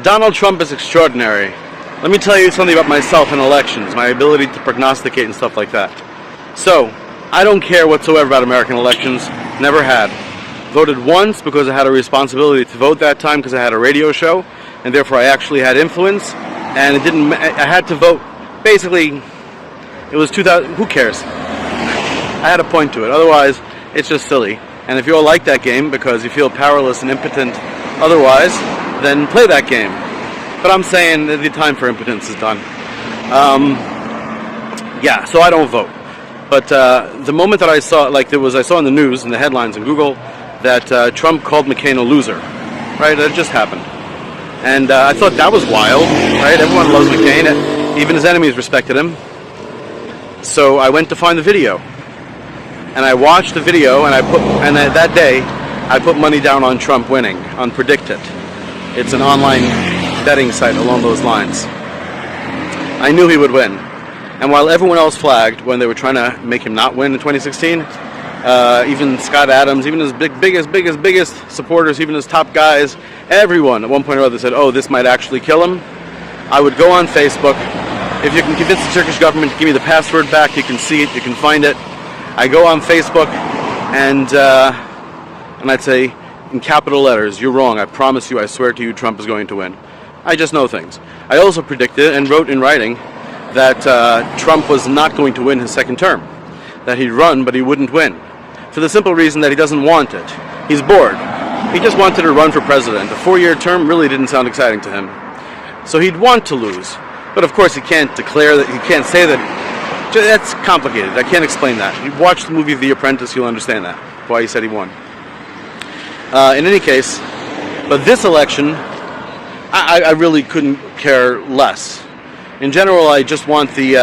Donald Trump is extraordinary. Let me tell you something about myself in elections, my ability to prognosticate and stuff like that. So, I don't care whatsoever about American elections, never had. Voted once because I had a responsibility to vote that time because I had a radio show, and therefore I actually had influence, and I had to vote, basically, it was 2000, who cares? I had a point to it, otherwise it's just silly. And if you all like that game because you feel powerless and impotent otherwise, then play that game. But I'm saying that the time for impotence is done. Yeah, so I don't vote. But the moment that I saw, I saw in the news, in the headlines in Google, that Trump called McCain a loser, right? That just happened. And I thought that was wild, right? Everyone loves McCain, even his enemies respected him. So I went to find the video. And I watched the video, and that day, I put money down on Trump winning, on Predict It. It's an online betting site along those lines. I knew he would win. And while everyone else flagged when they were trying to make him not win in 2016, even Scott Adams, even his biggest supporters, even his top guys, everyone at one point or other said, oh, this might actually kill him. I would go on Facebook. If you can convince the Turkish government to give me the password back, you can see it, you can find it. I go on Facebook and I'd say, in capital letters, you're wrong, I promise you, I swear to you, Trump is going to win. I just know things. I also predicted and wrote in writing that Trump was not going to win his second term. That he'd run, but he wouldn't win. For the simple reason that he doesn't want it. He's bored. He just wanted to run for president. A 4-year term really didn't sound exciting to him. So he'd want to lose. But of course he can't declare that, he can't say that. That's complicated. I can't explain that. You watch the movie The Apprentice, you'll understand that. Why he said he won. In any case, but this election, I really couldn't care less. In general, I just want the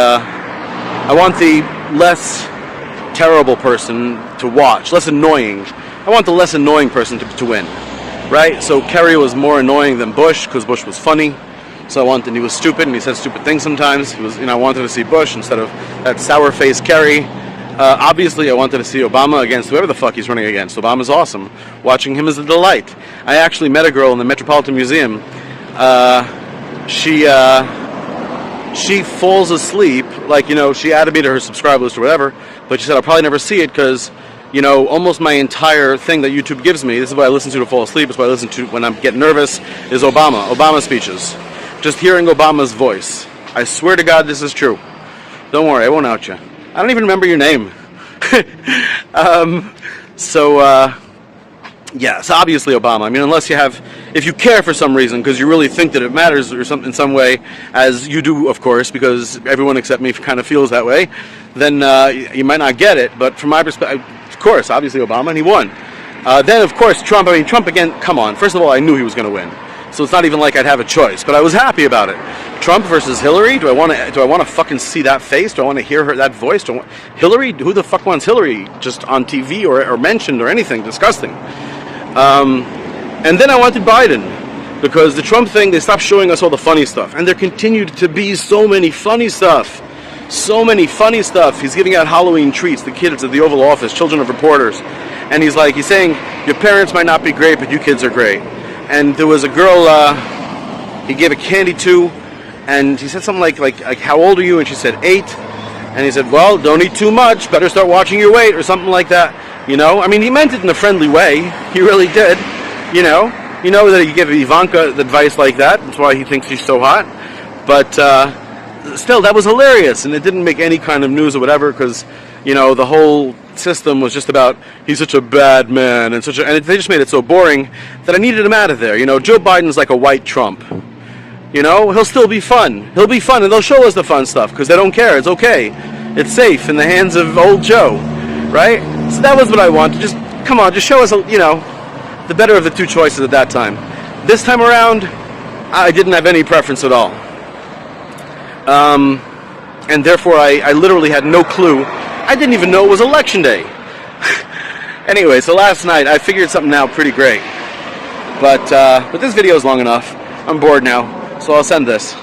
less terrible person to watch, less annoying. I want the less annoying person to win, right? So Kerry was more annoying than Bush because Bush was funny. So he was stupid and he said stupid things sometimes. I wanted to see Bush instead of that sour-faced Kerry. Obviously, I wanted to see Obama against whoever the fuck he's running against. Obama's awesome. Watching him is a delight. I actually met a girl in the Metropolitan Museum. She falls asleep, she added me to her subscribe list or whatever, but she said I'll probably never see it because, almost my entire thing that YouTube gives me, this is what I listen to fall asleep, it's what I listen to when I get nervous, is Obama speeches. Just hearing Obama's voice. I swear to God this is true. Don't worry, I won't out you. I don't even remember your name. Yeah, so obviously Obama. I mean, if you care for some reason, because you really think that it matters or in some way, as you do, of course, because everyone except me kind of feels that way, then you might not get it. But from my perspective, of course, obviously Obama, and he won. Then, of course, Trump. I mean, Trump again. Come on. First of all, I knew he was going to win, so it's not even like I'd have a choice. But I was happy about it. Trump versus Hillary. Do I want to fucking see that face? Do I want to hear that voice? Hillary? Who the fuck wants Hillary just on TV or mentioned or anything? Disgusting. And then I wanted Biden, because the Trump thing, they stopped showing us all the funny stuff. And there continued to be so many funny stuff. So many funny stuff. He's giving out Halloween treats to kids at the Oval Office, children of reporters. And he's saying, your parents might not be great, but you kids are great. And there was a girl he gave a candy to, and he said something like how old are you? And she said 8. And he said, well, don't eat too much, better start watching your weight, or something like that. I mean, he meant it in a friendly way. He really did. That he gave Ivanka advice like that. That's why he thinks she's so hot. But still, that was hilarious, and it didn't make any kind of news or whatever, because the whole system was just about he's such a bad man and they just made it so boring that I needed him out of there. Joe Biden's like a white Trump. He'll still be fun. He'll be fun, and they'll show us the fun stuff because they don't care. It's okay. It's safe in the hands of old Joe, right? So that was what I wanted. Just come on, just show us, the better of the two choices at that time. This time around, I didn't have any preference at all. And therefore, I literally had no clue. I didn't even know it was election day. Anyway, so last night, I figured something out pretty great. But this video is long enough. I'm bored now, so I'll send this.